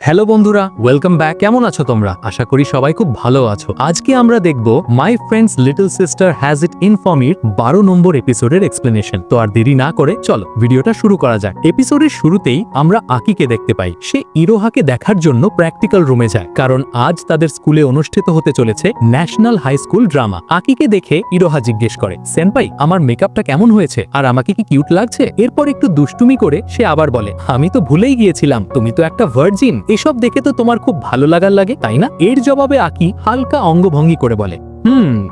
Hello বন্ধুরা, welcome back. কেমন আছো তোমরা? আশা করি সবাই খুব ভালো আছো। আজকে আমরা দেখব my friend's little sister has it in for me 12 number এপিসোডের এক্সপ্লেনেশন। তো আর দেরি না করে চলো ভিডিওটা শুরু করা যাক। এপিসোডের শুরুতেই আমরা আকিকে দেখতে পাই। সে ইরোহাকে দেখার জন্য প্র্যাকটিক্যাল রুমে যায়, কারণ আজ তাদের স্কুলে অনুষ্ঠিত হতে চলেছে ন্যাশনাল হাই স্কুল ড্রামা। আকিকে দেখে ইরোহা জিজ্ঞেস করে, সেনপাই আমার মেকআপটা কেমন হয়েছে আর আমাকে কি কিউট লাগছে? এরপর একটু দুষ্টুমি করে সে আবার বলে, আমি তো ভুলেই গিয়েছিলাম তুমি তো একটা ভার্জিন। এসব দেখে তো তোমার খুব ভালো লাগার লাগে, তাই না? এর জবাবে আকি হালকা অঙ্গভঙ্গি করে বলে,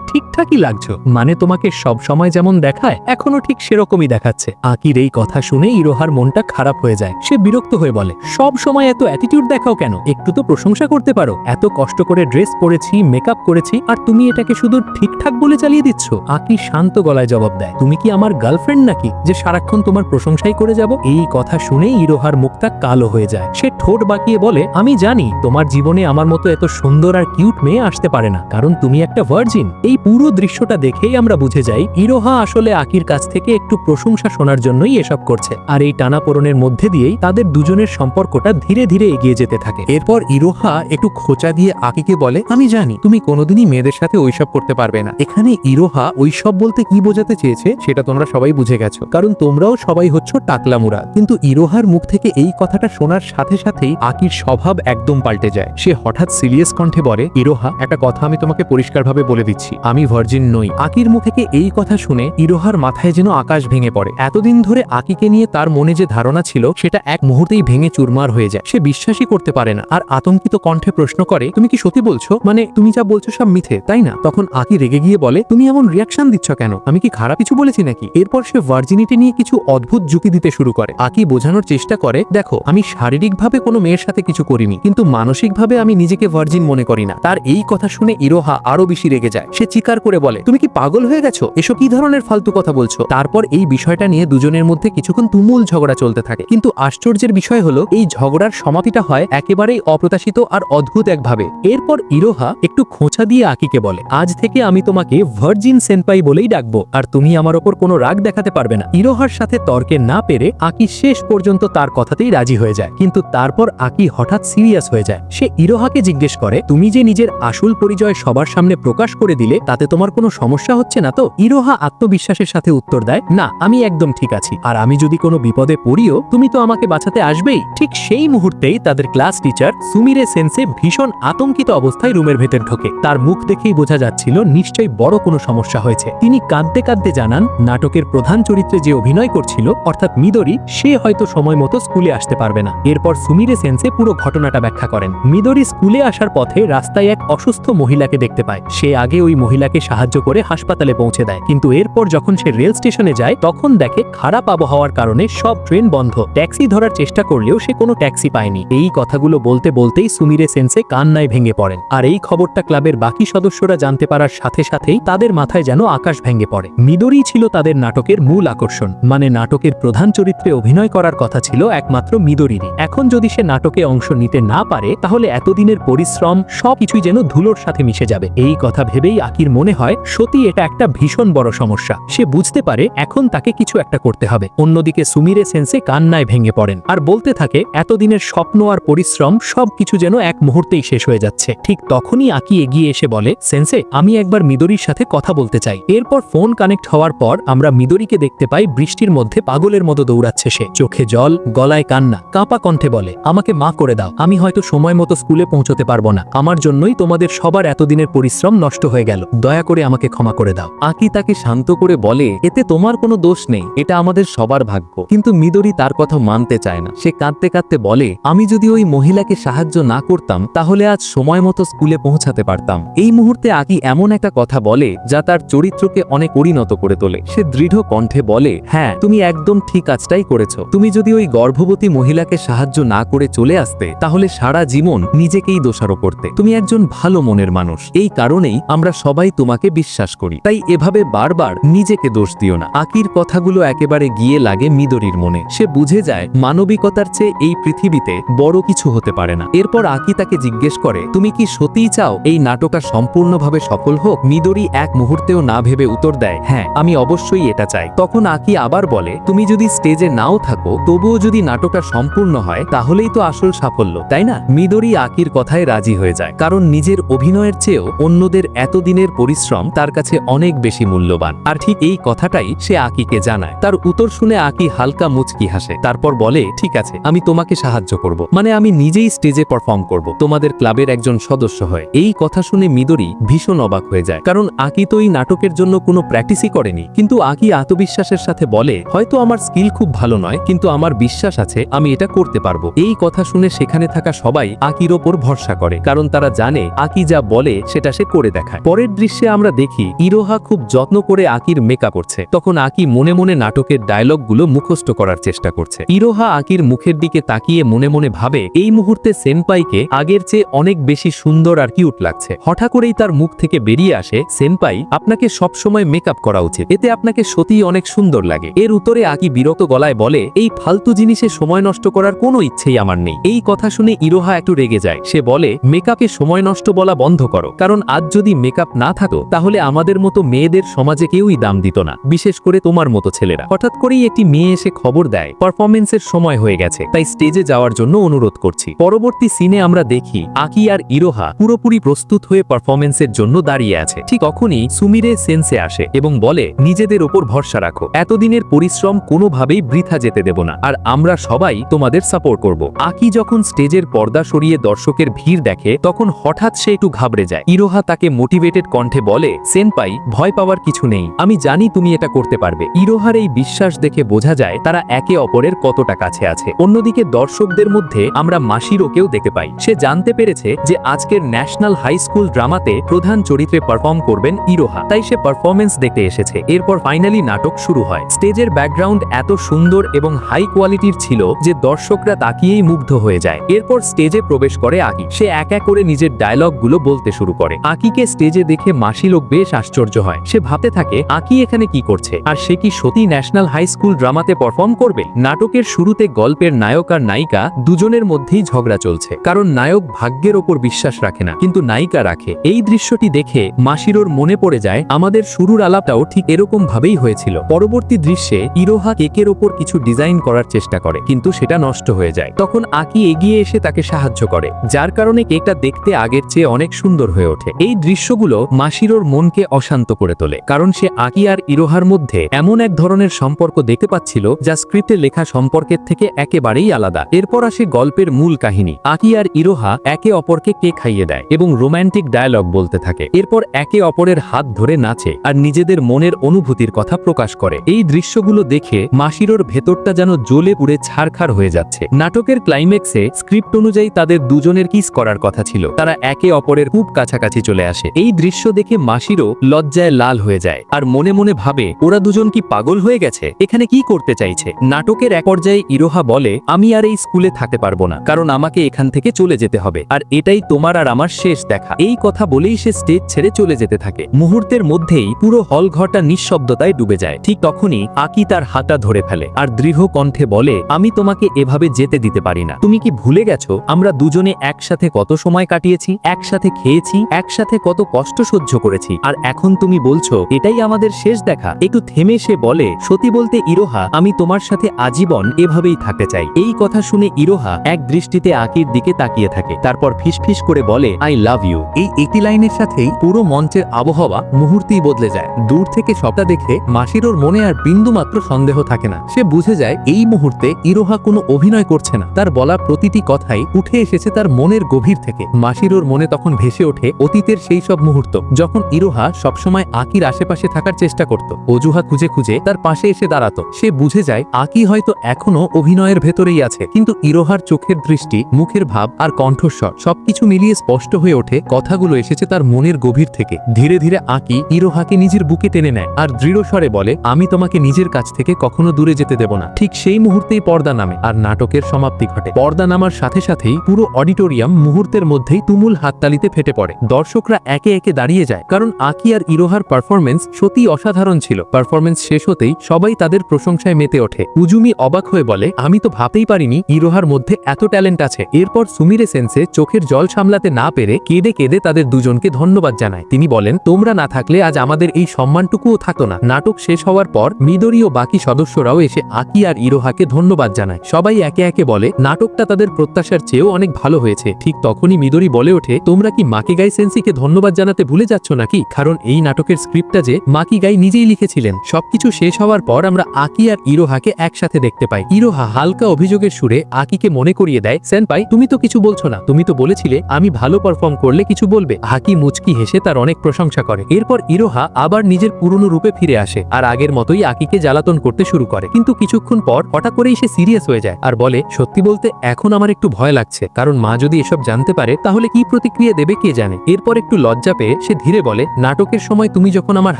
ঠিকঠাকই লাগছো, মানে তোমাকে সব সময় যেমন দেখায় এখনো ঠিক সেরকমই দেখাচ্ছে। আকির এই কথা শুনে ইরোহার মনটা খারাপ হয়ে যায়। সে বিরক্ত হয়ে বলে, সব সময় এত অ্যাটিটিউড দেখাও কেন? একটু তো প্রশংসা করতে পারো। এত কষ্ট করে ড্রেস পরেছি, মেকআপ করেছি, আর তুমি এটাকে শুধু ঠিকঠাক বলে চালিয়ে দিচ্ছ। আকি শান্ত গলায় জবাব দেয়, তুমি কি আমার গার্লফ্রেন্ড নাকি যে সারাক্ষণ তোমার প্রশংসাই করে যাব? এই কথা শুনে ইরোহার মুখটা কালো হয়ে যায়। সে ঠোঁট বাঁকিয়ে বলে, আমি জানি তোমার জীবনে আমার মতো এত সুন্দর আর কিউট মেয়ে আসতে পারে না, কারণ তুমি একটা ভার্জিন। এই পুরো দৃশ্যটা দেখেই আমরা বুঝে যাই ইরোহা আসলে আকির কাছ থেকে একটু প্রশংসা শোনার জন্যই এসব করছে। আর এই টানাপোড়েনের মধ্যে দিয়েই তাদের দুজনের সম্পর্কটা ধীরে ধীরে এগিয়ে যেতে থাকে। এরপর ইরোহা একটু খোঁচা দিয়ে আকিকে বলে, আমি জানি তুমি কোনোদিনই মেয়েদের সাথে ওইসব করতে পারবে না। এখানে ইরোহা ওইসব বলতে কি বোঝাতে চেয়েছে সেটা তোমরা সবাই বুঝে গেছো, কারণ তোমরাও সবাই হচ্ছ টাকলামুরা। কিন্তু ইরোহার মুখ থেকে এই কথাটা শোনার সাথে সাথেই আকির স্বভাব একদম পাল্টে যায়। সে হঠাৎ সিরিয়াস কণ্ঠে বলে, ইরোহা একটা কথা আমি তোমাকে পরিষ্কারভাবে বলে দিচ্ছি, আমি ভার্জিন নই। আকির মুখ থেকে এই কথা শুনে ইরোহার মাথায় যেন আকাশ ভেঙে পড়ে। এতদিন ধরে আকিকে নিয়ে তার মনে যে ধারণা ছিল সেটা এক মুহূর্তেই ভেঙে চুরমার হয়ে যায়। সে বিশ্বাসই করতে পারে না, আর আতঙ্কিত কণ্ঠে প্রশ্ন করে, তুমি কি সত্যি বলছো? মানে তুমি যা বলছো সব মিথ্যে, তাই না? তখন আকি রেগে গিয়ে বলে, তুমি এমন রিয়াকশন দিচ্ছ কেন? আমি কি খারাপ কিছু বলেছি নাকি? এরপর সে ভার্জিনিটি নিয়ে কিছু অদ্ভুত যুক্তি দিতে শুরু করে। আকি বোঝানোর চেষ্টা করে, দেখো আমি শারীরিকভাবে কোনো মেয়ের সাথে কিছু করিনি, কিন্তু মানসিকভাবে আমি নিজেকে ভার্জিন মনে করি না। তার এই কথা শুনে ইরোহা আরো বেশি রেগে যায়। সে চিৎকার করে বলে, তুমি কি পাগল হয়ে গেছো? এসব কি ধরনের ফালতু কথা বলছো? তারপর এই বিষয়টা নিয়ে দুজনের মধ্যে কিছুক্ষণ তুমুল ঝগড়া চলতে থাকে। কিন্তু আশ্চর্যের বিষয় হলো এই ঝগড়ার সমাপ্তিটা হয় একেবারেই অপ্রত্যাশিত আর অদ্ভুত একভাবে। এরপর ইরোহা একটু খোঁচা দিয়ে আকিকে বলে, আজ থেকে আমি তোমাকে ভার্জিন সেনপাই বলেই ডাকবো, আর তুমি আমার ওপর কোনো রাগ দেখাতে পারবে না। ইরোহার সাথে তর্কে না পেরে আকি শেষ পর্যন্ত তার কথাতেই রাজি হয়ে যায়। কিন্তু তারপর আকি হঠাৎ সিরিয়াস হয়ে যায়। সে ইরোহাকে জিজ্ঞেস করে, তুমি যে নিজের আসল পরিচয় সবার সামনে প্রকাশ করে দিলে তাতে তোমার কোনো সমস্যা হচ্ছে না তো? ইরোহা আত্মবিশ্বাসের সাথে উত্তর দেয়, না আমি একদম ঠিক আছি, আর আমি যদি কোনো বিপদে পড়িও তুমি তো আমাকে বাঁচাতে আসবেই। ঠিক সেই মুহূর্তেই তাদের ক্লাস টিচার সুমিরে সেন্সে ভীষণ আতঙ্কিত অবস্থায় রুমের ভেতর ঢোকে। তার মুখ দেখেই বোঝা যাচ্ছিল নিশ্চয়ই বড় কোনো সমস্যা হয়েছে। তিনি কাঁদতে কাঁদতে জানান, নাটকের প্রধান চরিত্রে যে অভিনয় করছিল অর্থাৎ মিদোরি, সে হয়তো সময় মতো স্কুলে আসতে পারবে না। এরপর সুমিরে সেন্সে পুরো ঘটনাটা ব্যাখ্যা করেন। মিদোরি স্কুলে আসার পথে রাস্তায় এক অসুস্থ মহিলাকে দেখতে পায়। সে আগে ওই মহিলাকে সাহায্য করে হাসপাতালে পৌঁছে দেয়, কিন্তু এরপর যখন সে রেল স্টেশনে যায় তখন দেখে খারাপ আবহাওয়ার কারণে সব ট্রেন বন্ধ। ট্যাক্সি ধরার চেষ্টা করলেও সে কোনো ট্যাক্সি পায়নি। এই কথাগুলো বলতে বলতেই সুমিরে সেন্সে কান্নায় ভেঙে পড়েন। আর এই খবরটা ক্লাবের বাকি সদস্যরা জানতে পারার সাথে সাথেই তাদের মাথায় যেন আকাশ ভেঙে পড়ে। মিদোরি ছিল তাদের নাটকের মূল আকর্ষণ, মানে নাটকের প্রধান চরিত্রে অভিনয় করার কথা ছিল একমাত্র মিদোরিরই। এখন যদি সে নাটকে অংশ নিতে না পারে তাহলে এতদিনের পরিশ্রম সবকিছুই যেন ধুলোর সাথে মিশে যাবে। এই কথা ভেবেই আকির মনে হয় সত্যি এটা একটা ভীষণ বড় সমস্যা। সে বুঝতে পারে এখন তাকে কিছু একটা করতে হবে। অন্যদিকে সুমিরে সেন্সে কান্নায় ভেঙে পড়েন আর বলতে থাকে, এতদিনের স্বপ্ন আর পরিশ্রম সবকিছু যেন এক মুহূর্তেই শেষ হয়ে যাচ্ছে। ঠিক তখনই আকি এগিয়ে এসে বলে, সেন্সে আমি একবার মিদোরির সাথে কথা বলতে চাই। এরপর ফোন কানেক্ট হওয়ার পর আমরা মিদোরিকে দেখতে পাই বৃষ্টির মধ্যে পাগলের মতো দৌড়াচ্ছে। সে চোখে জল, গলায় কান্না, কাঁপা কণ্ঠে বলে, আমাকে মাফ করে দাও, আমি হয়তো সময় মতো স্কুলে পৌঁছতে পারবো না। আমার জন্যই তোমাদের সবার এতদিনের পরিশ্রম নষ্ট হয়ে গেল, দয়া করে আমাকে ক্ষমা করে দাও। আকি তাকে শান্ত করে বলে, এতে তোমার কোনো দোষ নেই, এটা আমাদের সবার ভাগ্য। কিন্তু মিদোরি তার কথা মানতে চায় না। সে কাঁদতে কাঁদতে বলে, আমি যদি ওই মহিলাকে সাহায্য না করতাম তাহলে আজ সময় মতো স্কুলে পৌঁছাতে পারতাম। এই মুহূর্তে আকি এমন একটা কথা বলে যা তার চরিত্রকে অনেক পরিণত করে তোলে। সে দৃঢ় কণ্ঠে বলে, হ্যাঁ তুমি একদম ঠিক কাজটাই করেছো। তুমি যদি ওই গর্ভবতী মহিলাকে সাহায্য না করে চলে আসতে তাহলে সারা জীবন নিজেকেই দোষারোপ করতে। তুমি একজন ভালো মনের মানুষ। এই কারণেই আমরা সবাই তোমাকে বিশ্বাস করি, তাই এভাবে বারবার নিজেকে দোষ দিও না। আকির কথাগুলো একেবারে গিয়ে লাগে মিদরির মনে। সে বুঝে যায় মানবিকতার চেয়ে এই পৃথিবীতে বড় কিছু হতে পারে না। এরপর আকি তাকে জিজ্ঞেস করে, তুমি কি সত্যিই চাও এই নাটকটা সম্পূর্ণভাবে সফল হোক? মিদরি এক মুহূর্তেও না ভেবে উত্তর দেয়, হ্যাঁ, আমি অবশ্যই এটা চাই। তখন আকি আবার বলে, তুমি যদি স্টেজে নাও থাকো, তবুও যদি নাটকটা সম্পূর্ণ হয় তাহলেই তো আসল সাফল্য, তাই না? মিদরি আকির কথায় রাজি হয়ে যায়, কারণ নিজের অভিনয়ের চেয়েও অন্যদের এতদিনের পরিশ্রম তার কাছে অনেক বেশি মূল্যবান। আর ঠিক এই কথাটাই সে আকিকে জানায়। তার উত্তর শুনে আকি হালকা মুচকি হাসে, তারপর বলে, ঠিক আছে, আমি তোমাকে সাহায্য করব, মানে আমি নিজেই স্টেজে পারফর্ম করব, তোমাদের ক্লাবের একজন সদস্য হয়ে। এই কথা শুনে মিদরি ভীষণ অবাক হয়ে যায়, কারণ আকি তো এই নাটকের জন্য কোনো প্র্যাকটিসই করেনি। কিন্তু আকি আত্মবিশ্বাসের সাথে বলে, হয়তো আমার স্কিল খুব ভালো নয়, কিন্তু আমার বিশ্বাস আছে আমি এটা করতে পারবো। এই কথা শুনে সেখানে থাকা সবাই আকির ওপর ভরসা করে, কারণ তারা জানে আকি যা বলে সেটা সে করে দেখায়। পরের দৃশ্যে আমরা দেখি ইরোহা খুব যত্ন করে আকির মেকআপ করছে। তখন আকি মনে মনে নাটকের ডায়লগগুলো মুখস্থ করার চেষ্টা করছে। ইরোহা আকির মুখের দিকে তাকিয়ে মনে মনে ভাবে, এই মুহূর্তে সেনপাইকে আগের চেয়ে অনেক বেশি সুন্দর আর কিউট লাগছে। হঠাৎ করেই তার মুখ থেকে বেরিয়ে আসে, সেনপাই, আপনাকে সবসময় মেকআপ করা উচিত, এতে আপনাকে সত্যিই অনেক সুন্দর লাগে। এর উত্তরে আকি বিরক্ত গলায় বলে, এই ফালতু জিনিসে সময় নষ্ট করার কোনো ইচ্ছেই আমার নেই। এই কথা শুনে ইরোহা একটু রেগে যায়। সে বলে, মেকআপে সময় নষ্ট বলা বন্ধ করো, কারণ আজ যদি মেকআপ না থাকতো তাহলে আমাদের মতো মেয়েদের সমাজে কেউই দাম দিত না, বিশেষ করে তোমার মতো ছেলেরা। হঠাৎ করেই একটি মেয়ে এসে খবর দেয় পারফরমেন্সের সময় হয়ে গেছে, তাই স্টেজে যাওয়ার জন্য অনুরোধ করছি। পরবর্তী সিনে আমরা দেখি আকি আর ইরোহা পুরোপুরি প্রস্তুত হয়ে পারফরমেন্সের জন্য দাঁড়িয়ে আছে। ঠিক তখনই সুমিরে সেন্সে আসে এবং বলে, নিজেদের ওপর ভরসা রাখো, এতদিনের পরিশ্রম কোনোভাবেই বৃথা যেতে দেব না, আর আমরা সবাই তোমাদের সাপোর্ট করব। আকি যখন স্টেজের পর্দা সরিয়ে দর্শকের ভিড় দেখে তখন হঠাৎ সে একটু ঘাবড়ে যায়। ইরোহা তাকে মোটিভেটেড কণ্ঠে বলে, সেনপাই, ভয় পাওয়ার কিছু নেই, আমি জানি তুমি এটা করতে পারবে। ইরোহার এই বিশ্বাস দেখে বোঝা যায় তারা একে অপরের কতটা কাছে আছে। অন্যদিকে দর্শকদের মধ্যে আমরা মাসিরোকেও দেখতে পাই। সে জানতে পেরেছে যে আজকের ন্যাশনাল হাই স্কুল ড্রামাতে প্রধান চরিত্রে পারফর্ম করবেন ইরোহা, তাই সে পারফরমেন্স দেখতে এসেছে। এরপর ফাইনালি নাটক শুরু হয়। স্টেজের ব্যাকগ্রাউন্ড এত সুন্দর এবং হাই কোয়ালিটির ছিল যে দর্শকরা তাকিয়েই মুগ্ধ হয়ে যায়। এরপর স্টেজে প্রবেশ করে আকি। সে এক এক করে নিজের ডায়লগগুলো বলতে শুরু করে। আকিকে স্টেজে দেখে মাসিলোক বেশ আশ্চর্য হয়। সে ভাবতে থাকে, আকি এখানে কি করছে, আর সে কি সত্যি ন্যাশনাল হাই স্কুল ড্রামাতে পারফর্ম করবে? নাটকের শুরুতে গল্পের নায়ক আর নায়িকা দুজনের মধ্যেই ঝগড়া চলছে, কারণ নায়ক ভাগ্যের ওপর বিশ্বাস রাখে না, কিন্তু নায়িকা রাখে। এই দৃশ্যটি দেখে মাসিরোর মনে পড়ে যায় আমাদের শুরুর আলাপটাও ঠিক এরকম ভাবেই হয়েছিল। পরবর্তী দৃশ্যে ইরোহা কেকের ওপর কিছু ডিজাইন করার চেষ্টা করে, কিন্তু সেটা নষ্ট হয়ে যায়। তখন আকি এগিয়ে এসে তাকে সাহায্য করে, যার কারণে কেকটা দেখতে আগের চেয়ে অনেক সুন্দর হয়ে ওঠে। এই দৃশ্যগুলো মাসিরোর মনকে অশান্ত করে তোলে, কারণ সে আকি আর ইরোহার মধ্যে এমন এক ধরনের সম্পর্ক দেখতে পাচ্ছিল যা স্ক্রিপ্টে লেখা সম্পর্কের থেকে একেবারেই আলাদা। এরপর আসে গল্পের মূল কাহিনী। আকি আর ইরোহা একে অপরকে কেক খাইয়ে দেয় এবং রোম্যান্টিক ডায়লগ বলতে থাকে। এরপর একে অপরের হাত ধরে নাচে আর নিজেদের মনের অনুভূতির কথা প্রকাশ করে। এই দৃশ্যগুলো দেখে মাসিরোর ভেতরটা যেন জ্বলে পুড়ে ছারখার হয়ে যাচ্ছে। নাটকের ক্লাইম্যাক্সে স্ক্রিপ্ট অনুযায়ী তাদের দুজনের কিস করার কথা ছিল, তারা একে অপরের খুব কাছাকাছি চলে আসে। এই দৃশ্য দেখে মাসিরো লজ্জায় লাল হয়ে যায় আর মনে মনে ভাবে, ওরা দুজন কি পাগল হয়ে গেছে, এখানে কি করতে চাইছে? নাটকের এক পর্যায়ে ইরোহা বলে, আমি আর এই স্কুলে থাকতে পারবো না, কারণ আমাকে এখান থেকে চলে যেতে হবে, আর এটাই তোমার আর আমার শেষ দেখা। এই কথা বলেই সে স্টেজ ছেড়ে চলে যেতে থাকে। মুহূর্তের মধ্যেই পুরো হল ঘরটা নিঃশব্দতায় ডুবে যায়। ঠিক তখনই আকি তার হাতটা ধরে ফেলে আর দৃঢ় কণ্ঠে বলে, আমি তোমাকে এভাবে যেতে দিতে পারি না। তুমি কি ভুলে গেছো আমরা দুজনে একসাথে কত সময় কাটিয়েছি, একসাথে খেয়েছি, একসাথে কত কষ্ট সহ্য করেছি, আর এখন তুমি বলছো এটাই আমাদের শেষ দেখা? একটু থেমে সে বলে, সত্যি বলতে ইরোহা, আমি তোমার সাথে আজীবন এভাবেই থাকতে চাই। এই কথা শুনে ইরোহা এক দৃষ্টিতে আকির দিকে তাকিয়ে থাকে, তারপর ফিসফিস করে বলে, আই লাভ ইউ। এই একটি লাইনের সাথেই পুরো মঞ্চের আবহাওয়া মুহূর্তেই বদলে যায়। দূর থেকে সবটা দেখে মাসিরোর মনে আর বিন্দুমাত্র সন্দেহ থাকে না। সে বুঝে যায় এই মুহূর্তে ইরোহা কোনো অভিনয় করছে না, তার বলা প্রতিটি কথাই উঠে এসেছে তার মনের গভীর থেকে। মাসিরোর মনে তখন ভেসে ওঠে অতীতের সেই সব মুহূর্ত যখন ইরোহা সবসময় আকির আশেপাশে থাকার চেষ্টা করত, অজুহাত খুঁজে খুঁজে তার পাশে এসে দাঁড়াতো। সে বুঝে যায় আকি হয়তো এখনো অভিনয়ের ভেতরেই আছে, কিন্তু ইরোহার চোখের দৃষ্টি, মুখের ভাব আর কণ্ঠস্বর সবকিছু মিলিয়ে স্পষ্ট হয়ে ওঠে কথাগুলো এসেছে তার মনের গভীর থেকে। ধীরে ধীরে আকি ইরোহাকে নিজের বুকে টেনে নেয় আর দৃঢ় স্বরে বলে, আমি তোমাকে নিজের কাছ থেকে কখনো দূরে যেতে দেব না। ঠিক সেই মুহূর্তেই পর্দা নামে আর নাটকের সমাপ্তি ঘটে। পর্দা নামার সাথে সাথেই পুরো অডিটোরিয়াম মুহূর্তের মধ্যেই তুমুল হাততালিতে ফেটে পড়ে। দর্শকরা একে একে দাঁড়িয়ে যায়, কারণ আকি আর ইরোহার পারফরমেন্স সত্যি অসাধারণ ছিল। পারফরমেন্স শেষ হতেই সবাই তাদের প্রশংসায় মেতে ওঠে। উজুমি অবাক হয়ে বলে, আমি তো ভাবতেই পারিনি ইরোহার মধ্যে এত ট্যালেন্ট আছে। এরপর সুমিরে সেন্সে চোখের জল সামলাতে না পেরে কেঁদে কেঁদে তাদের দুজনকে ধন্যবাদ জানায়। তিনি বলেন, তোমরা না থাকলে আজ আমাদের এই সম্মানটুকুও থাকতো না। নাটক শেষ হওয়ার পর মিদোরি ও বাকি সদস্যরাও এসে আকি আর ইরোহাকে ধন্যবাদ জানায়। সবাই একে একে বলে নাটকটা তাদের প্রত্যাশার চেয়েও অনেক ভালো হয়েছে। ঠিক তখনই মিদোরি বলে ওঠে, তোমরা কি মাকিগাই সেন্সিকে ধন্যবাদ জানাতে ভুলে যাচ্ছ নাকি? কারণ এই নাটকের স্ক্রিপ্টটা যে মাকিগাই নিজেই লিখেছিলেন। সবকিছু শেষ হওয়ার পর আমরা আকি আর ইরোহাকে একসাথে দেখতে পাই। ইরোহা হালকা অভিযোগের সুরে আকিকে মনে করিয়ে দেয়, সেনপাই তুমি তো কিছু বলছো না, তুমি তো বলেছিলে আমি ভালো পারফর্ম করলে কিছু বলবে। আকি মুচকি হেসে তার অনেক প্রশংসা করে। এরপর ইরোহা আবার নিজের পুরনো রূপে ফিরে আসে আর আগের মতোই আকিকে জ্বালাতন করতে শুরু করে। কিন্তু কিছুক্ষণ পর হঠাৎ করেই সে সিরিয়াস হয়ে যায় আর বলে, সত্যি বলতে এখন আমার একটু ভয় লাগছে, কারণ মা যদি এসব জানতে পারে তাহলে কি প্রতিক্রিয়া দেবে কে জানে। এরপর একটু লজ্জা পেয়ে সে ধীরে বলে, নাটকের সময় তুমি যখন আমার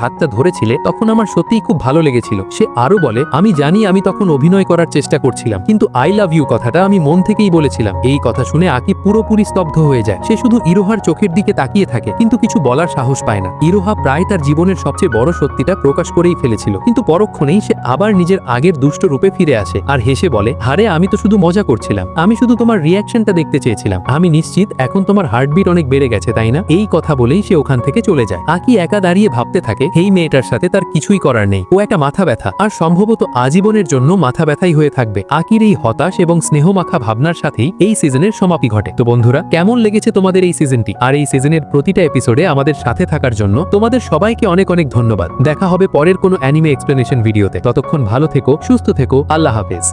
হাতটা ধরেছিলে তখন আমার সত্যিই খুব ভালো লেগেছিল। সে আরো বলে, আমি জানি আমি তখন অভিনয় করার চেষ্টা করছিলাম, কিন্তু আই লাভ ইউ কথাটা আমি মন থেকেই বলেছিলাম। এই কথা শুনে আকি পুরোপুরি স্তব্ধ হয়ে যায়। সে শুধু ইরোহার চোখের দিকে তাকিয়ে থাকে, কিন্তু কিছু বলার সাহস পায় না। ইরোহা প্রায় তার জীবনের সবচেয়ে বড় সত্যিটা প্রকাশ করেই ফেলেছিল, কিন্তু পরক্ষণেই সে আবার নিজের আগের দুষ্ট রূপে ফিরে আসে আর হেসে বলে, আরে আমি তো শুধু মজা করছিলাম, আমি শুধু তোমার রিয়াকশনটা দেখতে চেয়েছিলাম। আমি নিশ্চিত এখন তোমার হার্টবিট অনেক বেড়ে গেছে, তাই না? এই কথা বলেই সে ওখান থেকে চলে যায়। আকি একা দাঁড়িয়ে ভাবতে থাকে, এই মেয়েটার সাথে তার কিছুই করার নেই। ও একটা মাথা ব্যথা, আর সম্ভবত আজীবনের জন্য মাথা ব্যথাই হয়ে থাকবে। আকির এই হতাশ এবং স্নেহমাখা ভাবনার সাথেই এই সিজনের সমাপ্তি ঘটে। তো বন্ধুরা, কেমন লেগেছে তোমাদের এই সিজনটি? আর এই সিজনের প্রতিটা এপিসোডে আমাদের সাথে থাকার জন্য তোমাদের সবাইকে অনেক অনেক ধন্যবাদ। দেখা হবে পরের কোনো অ্যানিমে এক্সপ্লেনেশন ভিডিওতে। ততক্ষণ ভালো থেকো, সুস্থ থেকো, আল্লাহ হাফেজ।